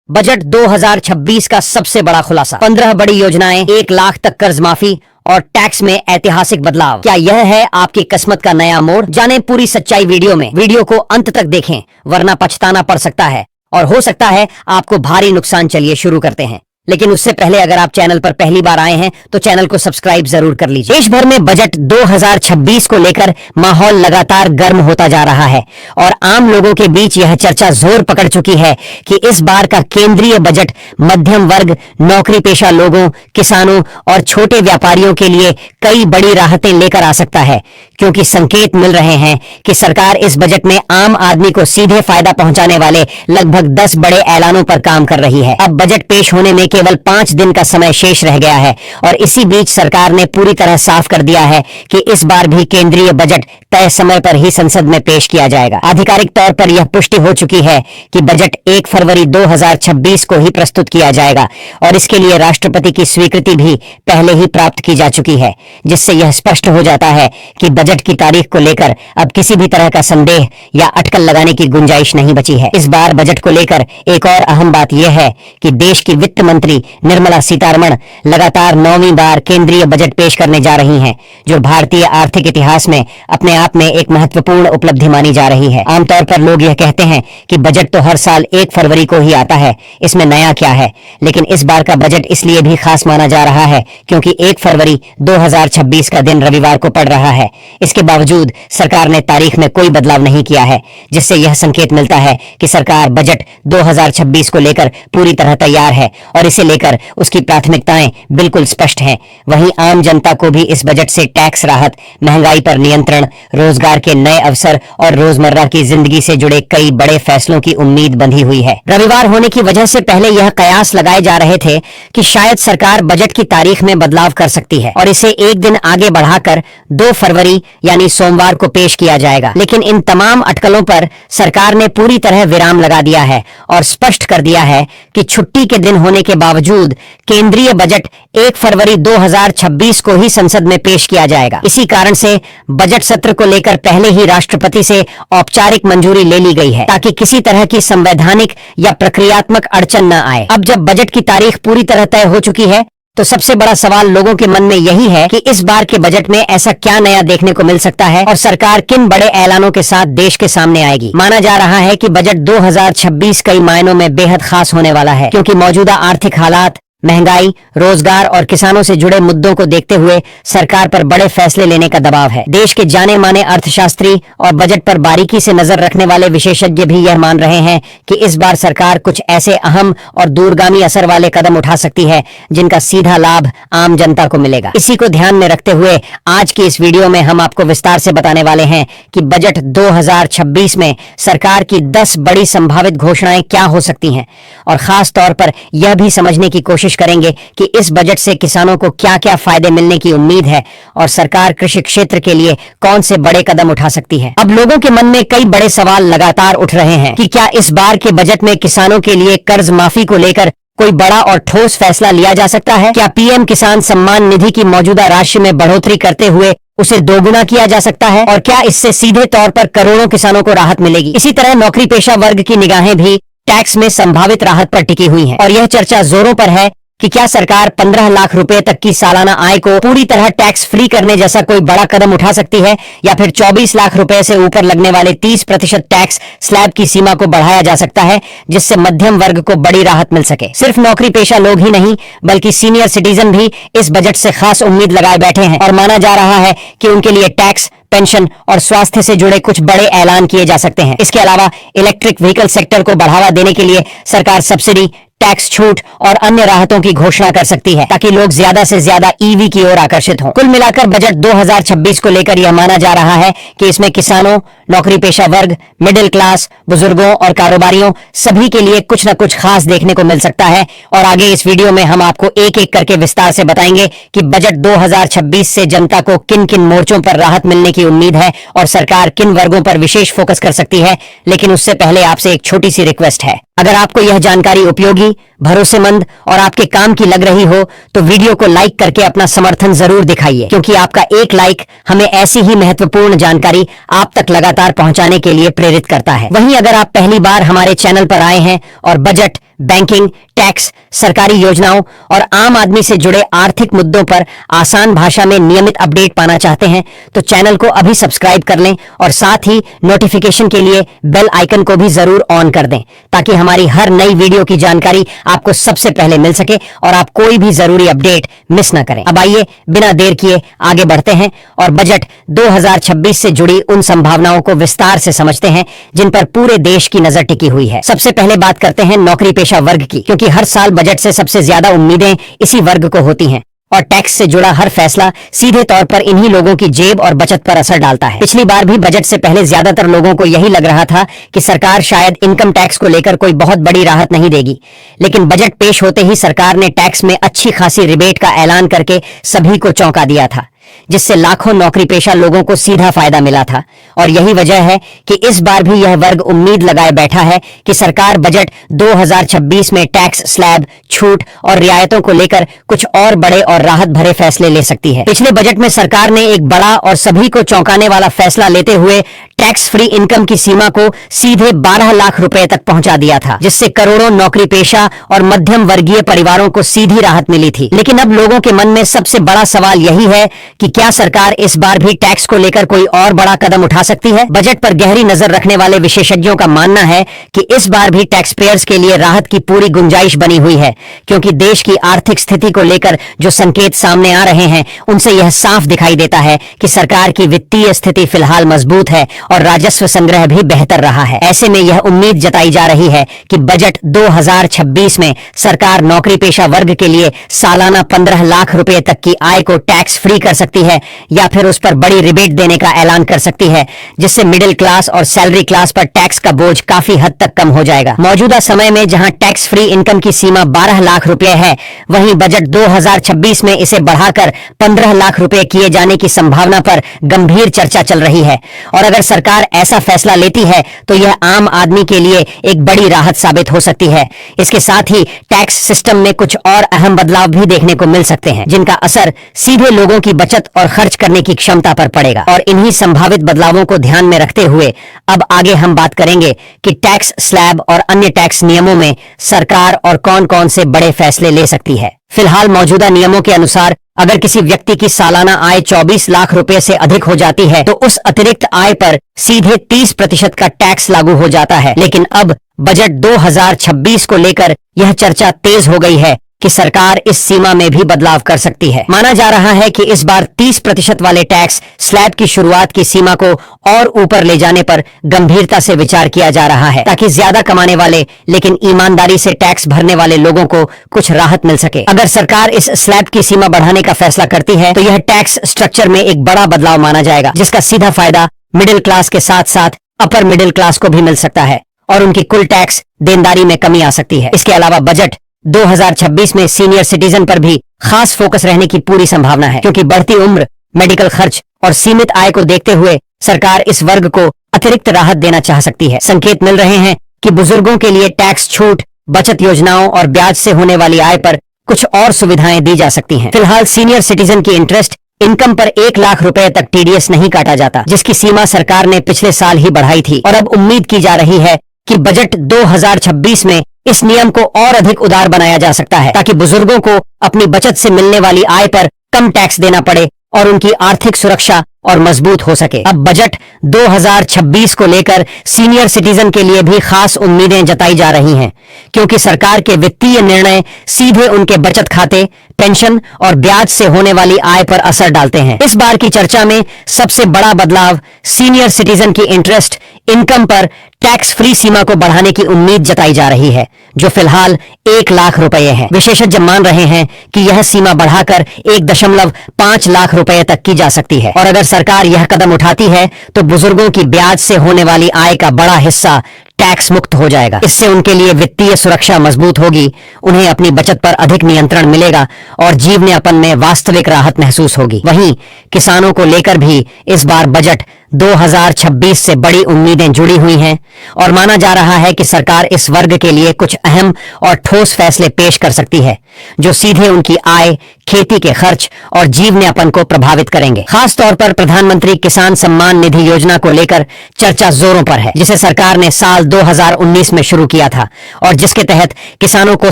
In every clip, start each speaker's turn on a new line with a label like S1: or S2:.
S1: Budget 2026 का सबसे बड़ा खुलासा, 15 बड़ी योजनाएं, 1 लाख तक कर्ज माफी और टैक्स में ऐतिहासिक बदलाव। क्या यह है आपकी किस्मत का नया मोड़? जानें पूरी सच्चाई वीडियो में। वीडियो को अंत तक देखें, वरना पछताना पड़ सकता है और हो सकता है आपको भारी नुकसान। चलिए शुरू करते हैं, लेकिन उससे पहले अगर आप चैनल पर पहली बार आए हैं तो चैनल को सब्सक्राइब जरूर कर लीजिए। देश भर में बजट 2026 को लेकर माहौल लगातार गर्म होता जा रहा है और आम लोगों के बीच यह चर्चा जोर पकड़ चुकी है कि इस बार का केंद्रीय बजट मध्यम वर्ग, नौकरी पेशा लोगों, किसानों और छोटे व्यापारियों के लिए कई बड़ी राहतें लेकर आ सकता है, क्योंकि संकेत मिल रहे हैं कि सरकार इस बजट में आम आदमी को सीधे फायदा पहुंचाने वाले लगभग 10 बड़े ऐलानों पर काम कर रही है। अब बजट पेश होने में केवल 5 दिन का समय शेष रह गया है और इसी बीच सरकार ने पूरी तरह साफ कर दिया है कि इस बार भी केंद्रीय बजट तय समय पर ही संसद में पेश किया जाएगा। आधिकारिक तौर पर यह पुष्टि हो चुकी है कि बजट 1 फरवरी 2026 को ही प्रस्तुत किया जाएगा और इसके लिए राष्ट्रपति की स्वीकृति भी पहले ही प्राप्त की जा चुकी है, जिससे यह स्पष्ट हो जाता है कि बजट की तारीख को लेकर अब किसी भी तरह का संदेह या अटकल लगाने की गुंजाइश नहीं बची है। इस बार बजट को लेकर एक और अहम बात यह है कि देश की वित्त मंत्री निर्मला सीतारमण लगातार 9वीं बार केंद्रीय बजट पेश करने जा रही हैं, जो भारतीय आर्थिक इतिहास में अपने आप में एक महत्वपूर्ण उपलब्धि मानी जा रही है। आमतौर पर लोग यह कहते हैं कि बजट तो हर साल 1 फरवरी को ही आता है, इसमें नया क्या है। लेकिन इस बार का बजट इसलिए भी खास माना जा रहा है क्योंकि 1 फरवरी 2026 का दिन रविवार को पड़ रहा है। इसके बावजूद सरकार ने तारीख में कोई बदलाव नहीं किया है, जिससे यह संकेत मिलता है कि सरकार बजट 2026 को लेकर पूरी तरह तैयार है और इसे लेकर उसकी प्राथमिकताएं बिल्कुल स्पष्ट हैं। वहीं आम जनता को भी इस बजट से टैक्स राहत, महंगाई पर नियंत्रण, रोजगार के नए अवसर और रोजमर्रा की जिंदगी से जुड़े कई बड़े फैसलों की उम्मीद बंधी हुई है। रविवार होने की वजह से पहले यह कयास लगाए जा रहे थे कि शायद सरकार बजट की तारीख में बदलाव कर सकती है और इसे एक दिन आगे बढ़ाकर 2 फरवरी यानी सोमवार को पेश किया जाएगा। लेकिन इन तमाम अटकलों पर सरकार ने पूरी तरह विराम लगा दिया है और स्पष्ट कर दिया है कि छुट्टी के दिन होने के बावजूद केंद्रीय बजट 1 फरवरी 2026 को ही संसद में पेश किया जाएगा। इसी कारण से बजट सत्र को लेकर पहले ही राष्ट्रपति से औपचारिक मंजूरी ले ली गई है, ताकि किसी तरह की संवैधानिक या प्रक्रियात्मक अड़चन न आए। अब जब बजट की तारीख पूरी तरह तय हो चुकी है तो सबसे बड़ा सवाल लोगों के मन में यही है कि इस बार के बजट में ऐसा क्या नया देखने को मिल सकता है और सरकार किन बड़े ऐलानों के साथ देश के सामने आएगी। माना जा रहा है कि बजट 2026 कई मायनों में बेहद खास होने वाला है, क्योंकि मौजूदा आर्थिक हालात, महंगाई, रोजगार और किसानों से जुड़े मुद्दों को देखते हुए सरकार पर बड़े फैसले लेने का दबाव है। देश के जाने माने अर्थशास्त्री और बजट पर बारीकी से नजर रखने वाले विशेषज्ञ भी यह मान रहे हैं कि इस बार सरकार कुछ ऐसे अहम और दूरगामी असर वाले कदम उठा सकती है जिनका सीधा लाभ आम जनता को मिलेगा। इसी को ध्यान में रखते हुए आज की इस वीडियो में हम आपको विस्तार से बताने वाले हैं कि बजट 2026 में सरकार की 10 बड़ी संभावित घोषणाएं क्या हो सकती हैं और खास तौर पर यह भी समझने की कोशिश करेंगे कि इस बजट से किसानों को क्या-क्या फायदे मिलने की उम्मीद है और सरकार कृषि क्षेत्र के लिए कौन से बड़े कदम उठा सकती है। अब लोगों के मन में कई बड़े सवाल लगातार उठ रहे हैं कि क्या इस बार के बजट में किसानों के लिए कर्ज माफी को लेकर कोई बड़ा और ठोस फैसला लिया जा सकता है? क्या पीएम किसान सम्मान निधि की मौजूदा राशि में बढ़ोतरी करते हुए उसे दोगुना किया जा सकता है और क्या इससे सीधे तौर पर करोड़ों किसानों को राहत मिलेगी? इसी तरह नौकरी पेशा वर्ग की निगाहें भी टैक्स में संभावित राहत पर टिकी हुई हैं और यह चर्चा जोरों पर है कि क्या सरकार 15 लाख रुपए तक की सालाना आय को पूरी तरह टैक्स फ्री करने जैसा कोई बड़ा कदम उठा सकती है, या फिर 24 लाख रुपए से ऊपर लगने वाले 30% टैक्स स्लैब की सीमा को बढ़ाया जा सकता है, जिससे मध्यम वर्ग को बड़ी राहत मिल सके। सिर्फ नौकरी पेशा लोग ही नहीं बल्कि सीनियर सिटीजन भी इस बजट से खास उम्मीद लगाए बैठे हैं और माना जा रहा है कि उनके लिए टैक्स, पेंशन और स्वास्थ्य से जुड़े कुछ बड़े ऐलान किए जा सकते हैं। इसके अलावा इलेक्ट्रिक व्हीकल सेक्टर को बढ़ावा देने के लिए सरकार सब्सिडी, टैक्स छूट और अन्य राहतों की घोषणा कर सकती है, ताकि लोग ज्यादा से ज्यादा ईवी की ओर आकर्षित हों। कुल मिलाकर बजट 2026 को लेकर यह माना जा रहा है कि इसमें किसानों, नौकरी पेशा वर्ग, मिडिल क्लास, बुजुर्गों और कारोबारियों सभी के लिए कुछ न कुछ खास देखने को मिल सकता है और आगे इस वीडियो में हम आपको एक एक करके विस्तार से बताएंगे कि बजट 2026 से जनता को किन किन मोर्चों पर राहत मिलने की उम्मीद है और सरकार किन वर्गों पर विशेष फोकस कर सकती है। लेकिन उससे पहले आपसे एक छोटी सी रिक्वेस्ट है, अगर आपको यह जानकारी उपयोगी, भरोसेमंद और आपके काम की लग रही हो तो वीडियो को लाइक करके अपना समर्थन जरूर दिखाइए, क्योंकि आपका एक लाइक हमें ऐसी ही महत्वपूर्ण जानकारी आप तक लगातार पहुंचाने के लिए प्रेरित करता है। वहीं अगर आप पहली बार हमारे चैनल पर आए हैं और बजट, बैंकिंग, टैक्स, सरकारी योजनाओं और आम आदमी से जुड़े आर्थिक मुद्दों पर आसान भाषा में नियमित अपडेट पाना चाहते हैं तो चैनल को अभी सब्सक्राइब कर लें और साथ ही नोटिफिकेशन के लिए बेल आइकन को भी जरूर ऑन कर दें, ताकि हमारी हर नई वीडियो की जानकारी आपको सबसे पहले मिल सके और आप कोई भी जरूरी अपडेट मिस न करें। अब आइए बिना देर किए आगे बढ़ते हैं और बजट 2026 से जुड़ी उन संभावनाओं को विस्तार से समझते हैं जिन पर पूरे देश की नजर टिकी हुई है। सबसे पहले बात करते हैं नौकरी पेशा वर्ग की, क्योंकि हर साल बजट से सबसे ज्यादा उम्मीदें इसी वर्ग को होती हैं और टैक्स से जुड़ा हर फैसला सीधे तौर पर इन्हीं लोगों की जेब और बचत पर असर डालता है। पिछली बार भी बजट से पहले ज्यादातर लोगों को यही लग रहा था कि सरकार शायद इनकम टैक्स को लेकर कोई बहुत बड़ी राहत नहीं देगी, लेकिन बजट पेश होते ही सरकार ने टैक्स में अच्छी खासी रिबेट का ऐलान करके सभी को चौंका दिया था, जिससे लाखों नौकरी पेशा लोगों को सीधा फायदा मिला था। और यही वजह है कि इस बार भी यह वर्ग उम्मीद लगाए बैठा है कि सरकार बजट 2026 में टैक्स स्लैब, छूट और रियायतों को लेकर कुछ और बड़े और राहत भरे फैसले ले सकती है। पिछले बजट में सरकार ने एक बड़ा और सभी को चौंकाने वाला फैसला लेते हुए टैक्स फ्री इनकम की सीमा को सीधे 12 लाख रुपए तक पहुंचा दिया था, जिससे करोड़ों नौकरी पेशा और मध्यम वर्गीय परिवारों को सीधी राहत मिली थी। लेकिन अब लोगों के मन में सबसे बड़ा सवाल यही है कि क्या सरकार इस बार भी टैक्स को लेकर कोई और बड़ा कदम उठा सकती है? बजट पर गहरी नजर रखने वाले विशेषज्ञों का मानना है कि इस बार भी टैक्स पेयर्स के लिए राहत की पूरी गुंजाइश बनी हुई है, क्योंकि देश की आर्थिक स्थिति को लेकर जो संकेत सामने आ रहे हैं उनसे यह साफ दिखाई देता है कि सरकार की वित्तीय स्थिति फिलहाल मजबूत है और राजस्व संग्रह भी बेहतर रहा है। ऐसे में यह उम्मीद जताई जा रही है कि बजट 2026 में सरकार नौकरी पेशा वर्ग के लिए सालाना 15 लाख रुपए तक की आय को टैक्स फ्री कर सकती है या फिर उस पर बड़ी रिबेट देने का ऐलान कर सकती है, जिससे मिडिल क्लास और सैलरी क्लास पर टैक्स का बोझ काफी हद तक कम हो जाएगा। मौजूदा समय में जहां टैक्स फ्री इनकम की सीमा 12 लाख रुपए है, वहीं बजट 2026 में इसे बढ़ाकर 15 लाख रुपए किए जाने की संभावना पर गंभीर चर्चा चल रही है। और अगर सरकार ऐसा फैसला लेती है तो यह आम आदमी के लिए एक बड़ी राहत साबित हो सकती है। इसके साथ ही टैक्स सिस्टम में कुछ और अहम बदलाव भी देखने को मिल सकते हैं, जिनका असर सीधे लोगों की बचत और खर्च करने की क्षमता पर पड़ेगा। और इन्हीं संभावित बदलावों को ध्यान में रखते हुए अब आगे हम बात करेंगे कि टैक्स स्लैब और अन्य टैक्स नियमों में सरकार और कौन-कौन से बड़े फैसले ले सकती है। फिलहाल मौजूदा नियमों के अनुसार अगर किसी व्यक्ति की सालाना आय 24 लाख रुपए से अधिक हो जाती है तो उस अतिरिक्त आय पर सीधे 30% का टैक्स लागू हो जाता है। लेकिन अब बजट 2026 को लेकर यह चर्चा तेज हो गई है कि सरकार इस सीमा में भी बदलाव कर सकती है। माना जा रहा है कि इस बार 30% वाले टैक्स स्लैब की शुरुआत की सीमा को और ऊपर ले जाने पर गंभीरता से विचार किया जा रहा है, ताकि ज्यादा कमाने वाले लेकिन ईमानदारी से टैक्स भरने वाले लोगों को कुछ राहत मिल सके। अगर सरकार इस स्लैब की सीमा बढ़ाने का फैसला करती है तो यह टैक्स स्ट्रक्चर में एक बड़ा बदलाव माना जाएगा, जिसका सीधा फायदा मिडिल क्लास के साथ साथ अपर मिडिल क्लास को भी मिल सकता है और उनकी कुल टैक्स देनदारी में कमी आ सकती है। इसके अलावा बजट 2026 में सीनियर सिटीजन पर भी खास फोकस रहने की पूरी संभावना है, क्योंकि बढ़ती उम्र, मेडिकल खर्च और सीमित आय को देखते हुए सरकार इस वर्ग को अतिरिक्त राहत देना चाह सकती है। संकेत मिल रहे हैं कि बुजुर्गों के लिए टैक्स छूट, बचत योजनाओं और ब्याज से होने वाली आय पर कुछ और सुविधाएं दी जा सकती हैं। फिलहाल सीनियर सिटीजन की इंटरेस्ट इनकम पर 1 लाख रुपए तक टीडीएस नहीं काटा जाता, जिसकी सीमा सरकार ने पिछले साल ही बढ़ाई थी। और अब उम्मीद की जा रही है कि बजट 2026 में इस नियम को और अधिक उदार बनाया जा सकता है, ताकि बुजुर्गों को अपनी बचत से मिलने वाली आय पर कम टैक्स देना पड़े और उनकी आर्थिक सुरक्षा और मजबूत हो सके। अब बजट 2026 को लेकर सीनियर सिटीजन के लिए भी खास उम्मीदें जताई जा रही हैं, क्योंकि सरकार के वित्तीय निर्णय सीधे उनके बचत खाते, पेंशन और ब्याज से होने वाली आय पर असर डालते हैं। इस बार की चर्चा में सबसे बड़ा बदलाव सीनियर सिटीजन की इंटरेस्ट इनकम पर टैक्स फ्री सीमा को बढ़ाने की उम्मीद जताई जा रही है, जो फिलहाल 1 लाख रुपए है। विशेषज्ञ मान रहे हैं कि यह सीमा बढ़ाकर 1.5 लाख रुपए तक की जा सकती है। और अगर सरकार यह कदम उठाती है तो बुजुर्गों की ब्याज से होने वाली आय का बड़ा हिस्सा टैक्स मुक्त हो जाएगा। इससे उनके लिए वित्तीय सुरक्षा मजबूत होगी, उन्हें अपनी बचत पर अधिक नियंत्रण मिलेगा और जीवनयापन में वास्तविक राहत महसूस होगी। वहीं किसानों को लेकर भी इस बार बजट 2026 से बड़ी उम्मीदें जुड़ी हुई हैं और माना जा रहा है कि सरकार इस वर्ग के लिए कुछ अहम और ठोस फैसले पेश कर सकती है जो सीधे उनकी आय, खेती के खर्च और जीवनयापन को प्रभावित करेंगे। खास तौर पर प्रधानमंत्री किसान सम्मान निधि योजना को लेकर चर्चा जोरों पर है, जिसे सरकार ने साल 2019 में शुरू किया था और जिसके तहत किसानों को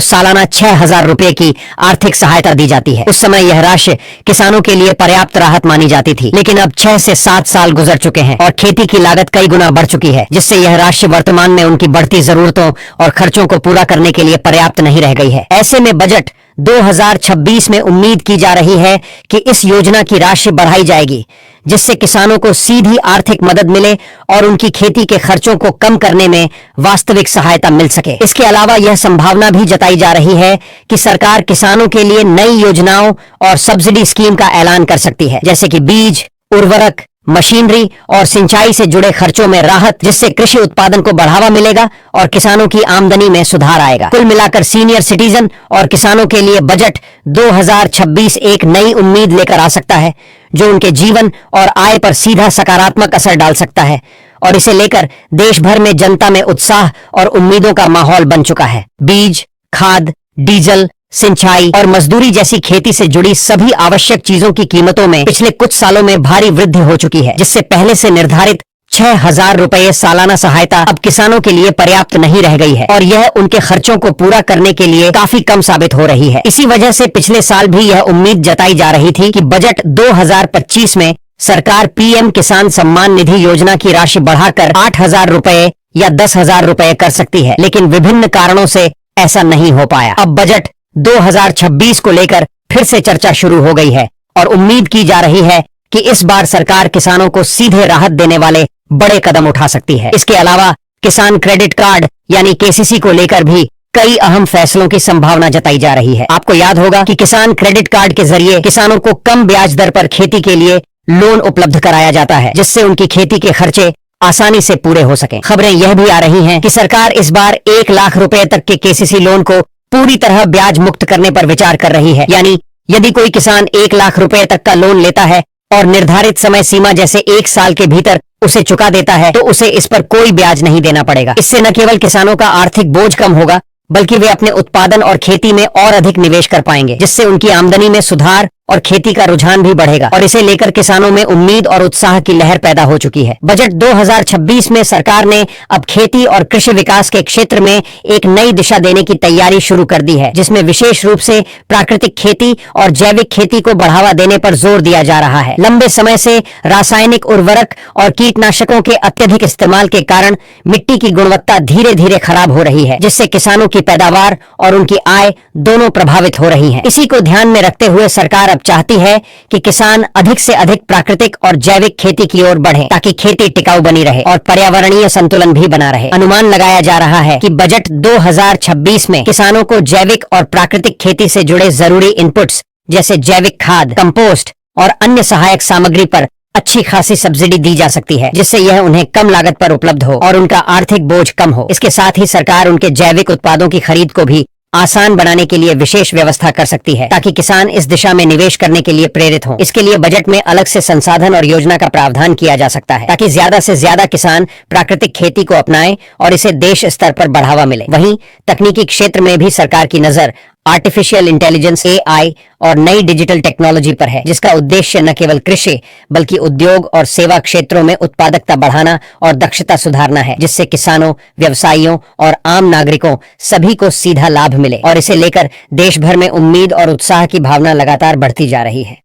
S1: सालाना 6,000 रुपए की आर्थिक सहायता दी जाती है। उस समय यह राशि किसानों के लिए पर्याप्त राहत मानी जाती थी, लेकिन अब 6 से 7 साल गुजर चुके हैं और खेती की लागत कई गुना बढ़ चुकी है, जिससे यह राशि वर्तमान में उनकी बढ़ती जरूरतों और खर्चों को पूरा करने के लिए पर्याप्त नहीं रह गई है। ऐसे में बजट 2026 में उम्मीद की जा रही है कि इस योजना की राशि बढ़ाई जाएगी, जिससे किसानों को सीधी आर्थिक मदद मिले और उनकी खेती के खर्चों को कम करने में वास्तविक सहायता मिल सके। इसके अलावा यह संभावना भी जताई जा रही है कि सरकार किसानों के लिए नई योजनाओं और सब्सिडी स्कीम का ऐलान कर सकती है, जैसे कि बीज, उर्वरक, मशीनरी और सिंचाई से जुड़े खर्चों में राहत, जिससे कृषि उत्पादन को बढ़ावा मिलेगा और किसानों की आमदनी में सुधार आएगा। कुल मिलाकर सीनियर सिटीजन और किसानों के लिए बजट 2026 एक नई उम्मीद लेकर आ सकता है, जो उनके जीवन और आय पर सीधा सकारात्मक असर डाल सकता है और इसे लेकर देश भर में जनता में उत्साह और उम्मीदों का माहौल बन चुका है। बीज, खाद, डीजल, सिंचाई और मजदूरी जैसी खेती से जुड़ी सभी आवश्यक चीजों की कीमतों में पिछले कुछ सालों में भारी वृद्धि हो चुकी है, जिससे पहले से निर्धारित 6,000 रुपए सालाना सहायता अब किसानों के लिए पर्याप्त नहीं रह गई है और यह उनके खर्चों को पूरा करने के लिए काफी कम साबित हो रही है। इसी वजह से पिछले साल भी यह उम्मीद जताई जा रही थी कि बजट 2025 में सरकार पीएम किसान सम्मान निधि योजना की राशि बढ़ाकर 8,000 रुपए या 10,000 रुपए कर सकती है, लेकिन विभिन्न कारणों से ऐसा नहीं हो पाया। अब बजट 2026 को लेकर फिर से चर्चा शुरू हो गई है और उम्मीद की जा रही है कि इस बार सरकार किसानों को सीधे राहत देने वाले बड़े कदम उठा सकती है। इसके अलावा किसान क्रेडिट कार्ड यानी केसीसी को लेकर भी कई अहम फैसलों की संभावना जताई जा रही है। आपको याद होगा कि किसान क्रेडिट कार्ड के जरिए किसानों को कम ब्याज दर पर खेती के लिए लोन उपलब्ध कराया जाता है, जिससे उनकी खेती के खर्चे आसानी से पूरे हो सके। खबरें यह भी आ रही हैं कि सरकार इस बार 1 लाख रुपए तक के केसीसी लोन को पूरी तरह ब्याज मुक्त करने पर विचार कर रही है। यानी यदि कोई किसान 1 लाख रुपए तक का लोन लेता है और निर्धारित समय सीमा जैसे 1 साल के भीतर उसे चुका देता है, तो उसे इस पर कोई ब्याज नहीं देना पड़ेगा। इससे न केवल किसानों का आर्थिक बोझ कम होगा, बल्कि वे अपने उत्पादन और खेती में और अधिक निवेश कर पाएंगे, जिससे उनकी आमदनी में सुधार और खेती का रुझान भी बढ़ेगा और इसे लेकर किसानों में उम्मीद और उत्साह की लहर पैदा हो चुकी है। बजट 2026 में सरकार ने अब खेती और कृषि विकास के क्षेत्र में एक नई दिशा देने की तैयारी शुरू कर दी है, जिसमें विशेष रूप से प्राकृतिक खेती और जैविक खेती को बढ़ावा देने पर जोर दिया जा रहा है। लंबे समय से रासायनिक उर्वरक और कीटनाशकों के अत्यधिक इस्तेमाल के कारण मिट्टी की गुणवत्ता धीरे धीरे खराब हो रही है, जिससे किसानों की पैदावार और उनकी आय दोनों प्रभावित हो रही है। इसी को ध्यान में रखते हुए सरकार अब चाहती है कि किसान अधिक से अधिक प्राकृतिक और जैविक खेती की ओर बढ़ें, ताकि खेती टिकाऊ बनी रहे और पर्यावरणीय संतुलन भी बना रहे। अनुमान लगाया जा रहा है कि बजट 2026 में किसानों को जैविक और प्राकृतिक खेती से जुड़े जरूरी इनपुट्स जैसे जैविक खाद, कंपोस्ट और अन्य सहायक सामग्री पर अच्छी खासी सब्सिडी दी जा सकती है, जिससे यह उन्हें कम लागत पर उपलब्ध हो और उनका आर्थिक बोझ कम हो। इसके साथ ही सरकार उनके जैविक उत्पादों की खरीद को भी आसान बनाने के लिए विशेष व्यवस्था कर सकती है, ताकि किसान इस दिशा में निवेश करने के लिए प्रेरित हों। इसके लिए बजट में अलग से संसाधन और योजना का प्रावधान किया जा सकता है, ताकि ज्यादा से ज्यादा किसान प्राकृतिक खेती को अपनाएं और इसे देश स्तर पर बढ़ावा मिले। वहीं तकनीकी क्षेत्र में भी सरकार की नजर आर्टिफिशियल इंटेलिजेंस एआई और नई डिजिटल टेक्नोलॉजी पर है, जिसका उद्देश्य न केवल कृषि बल्कि उद्योग और सेवा क्षेत्रों में उत्पादकता बढ़ाना और दक्षता सुधारना है, जिससे किसानों, व्यवसायियों और आम नागरिकों सभी को सीधा लाभ मिले और इसे लेकर देश भर में उम्मीद और उत्साह की भावना लगातार बढ़ती जा रही है।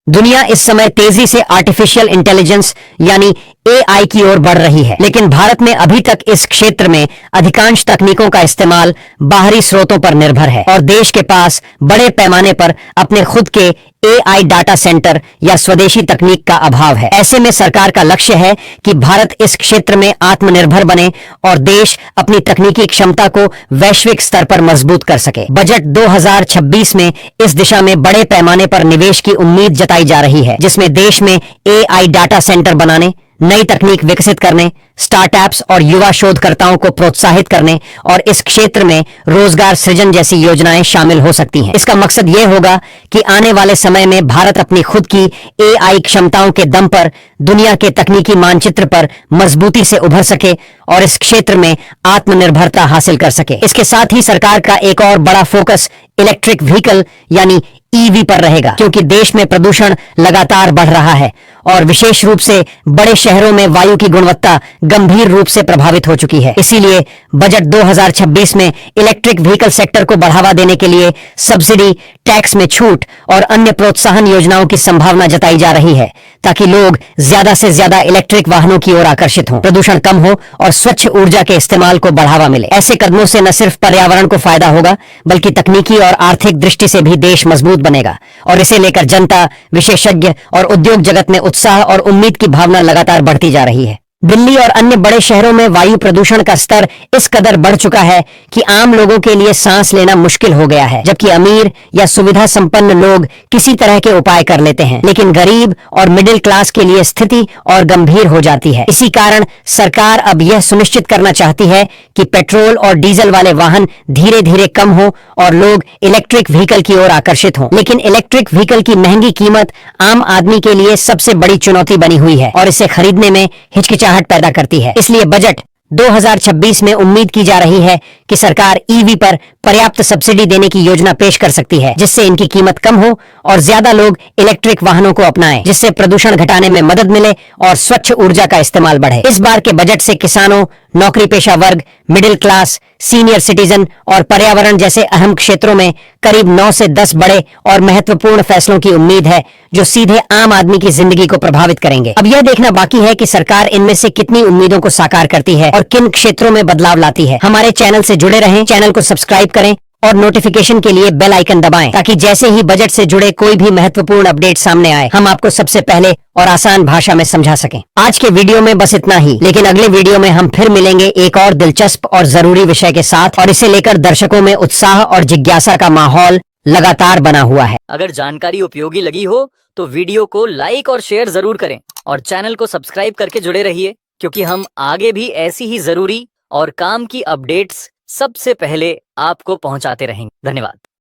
S1: दुनिया इस समय तेजी से आर्टिफिशियल इंटेलिजेंस यानी एआई की ओर बढ़ रही है, लेकिन भारत में अभी तक इस क्षेत्र में अधिकांश तकनीकों का इस्तेमाल बाहरी स्रोतों पर निर्भर है और देश के पास बड़े पैमाने पर अपने खुद के एआई डाटा सेंटर या स्वदेशी तकनीक का अभाव है। ऐसे में सरकार का लक्ष्य है कि भारत इस क्षेत्र में आत्मनिर्भर बने और देश अपनी तकनीकी क्षमता को वैश्विक स्तर पर मजबूत कर सके। बजट 2026 में इस दिशा में बड़े पैमाने पर निवेश की उम्मीद जताई जा रही है, जिसमें देश में एआई डाटा सेंटर बनाने, नई तकनीक विकसित करने, स्टार्टअप्स और युवा शोधकर्ताओं को प्रोत्साहित करने और इस क्षेत्र में रोजगार सृजन जैसी योजनाएं शामिल हो सकती हैं। इसका मकसद ये होगा कि आने वाले समय में भारत अपनी खुद की एआई क्षमताओं के दम पर दुनिया के तकनीकी मानचित्र पर मजबूती से उभर सके और इस क्षेत्र में आत्मनिर्भरता हासिल कर सके। इसके साथ ही सरकार का एक और बड़ा फोकस इलेक्ट्रिक व्हीकल यानी ईवी पर रहेगा, क्योंकि देश में प्रदूषण लगातार बढ़ रहा है और विशेष रूप से बड़े शहरों में वायु की गुणवत्ता गंभीर रूप से प्रभावित हो चुकी है। इसीलिए बजट 2026 में इलेक्ट्रिक व्हीकल सेक्टर को बढ़ावा देने के लिए सब्सिडी, टैक्स में छूट और अन्य प्रोत्साहन योजनाओं की संभावना जताई जा रही है, ताकि लोग ज्यादा से ज्यादा इलेक्ट्रिक वाहनों की ओर आकर्षित हों, प्रदूषण कम हो और स्वच्छ ऊर्जा के इस्तेमाल को बढ़ावा मिले। ऐसे कदमों से न सिर्फ पर्यावरण को फायदा होगा, बल्कि तकनीकी और आर्थिक दृष्टि से भी देश मजबूत बनेगा और इसे लेकर जनता, विशेषज्ञ और उद्योग जगत में उत्साह और उम्मीद की भावना लगातार बढ़ती जा रही है। दिल्ली और अन्य बड़े शहरों में वायु प्रदूषण का स्तर इस कदर बढ़ चुका है कि आम लोगों के लिए सांस लेना मुश्किल हो गया है, जबकि अमीर या सुविधा संपन्न लोग किसी तरह के उपाय कर लेते हैं, लेकिन गरीब और मिडिल क्लास के लिए स्थिति और गंभीर हो जाती है। इसी कारण सरकार अब यह सुनिश्चित करना चाहती है कि पेट्रोल और डीजल वाले वाहन धीरे धीरे कम हो और लोग इलेक्ट्रिक व्हीकल की ओर आकर्षित हों। लेकिन इलेक्ट्रिक व्हीकल की महंगी कीमत आम आदमी के लिए सबसे बड़ी चुनौती बनी हुई है और इसे खरीदने में हिचकिचाहट पैदा करती है। इसलिए बजट 2026 में उम्मीद की जा रही है कि सरकार ईवी पर पर्याप्त सब्सिडी देने की योजना पेश कर सकती है, जिससे इनकी कीमत कम हो और ज्यादा लोग इलेक्ट्रिक वाहनों को अपनाएं, जिससे प्रदूषण घटाने में मदद मिले और स्वच्छ ऊर्जा का इस्तेमाल बढ़े। इस बार के बजट से किसानों, नौकरी पेशा वर्ग, मिडिल क्लास, सीनियर सिटीजन और पर्यावरण जैसे अहम क्षेत्रों में करीब 9 से 10 बड़े और महत्वपूर्ण फैसलों की उम्मीद है, जो सीधे आम आदमी की जिंदगी को प्रभावित करेंगे। अब यह देखना बाकी है कि सरकार इनमें से कितनी उम्मीदों को साकार करती है और किन क्षेत्रों में बदलाव लाती है। हमारे चैनल से जुड़े रहें, चैनल को सब्सक्राइब करें और नोटिफिकेशन के लिए बेल आइकन दबाएं, ताकि जैसे ही बजट से जुड़े कोई भी महत्वपूर्ण अपडेट सामने आए, हम आपको सबसे पहले और आसान भाषा में समझा सकें। आज के वीडियो में बस इतना ही, लेकिन अगले वीडियो में हम फिर मिलेंगे एक और दिलचस्प और जरूरी विषय के साथ, और इसे लेकर दर्शकों में उत्साह और जिज्ञासा का माहौल लगातार बना हुआ है।
S2: अगर जानकारी उपयोगी लगी हो तो वीडियो को लाइक और शेयर जरूर करें और चैनल को सब्सक्राइब करके जुड़े रहिए, क्योंकि हम आगे भी ऐसी ही जरूरी और काम की अपडेट्स सबसे पहले आपको पहुंचाते रहेंगे। धन्यवाद।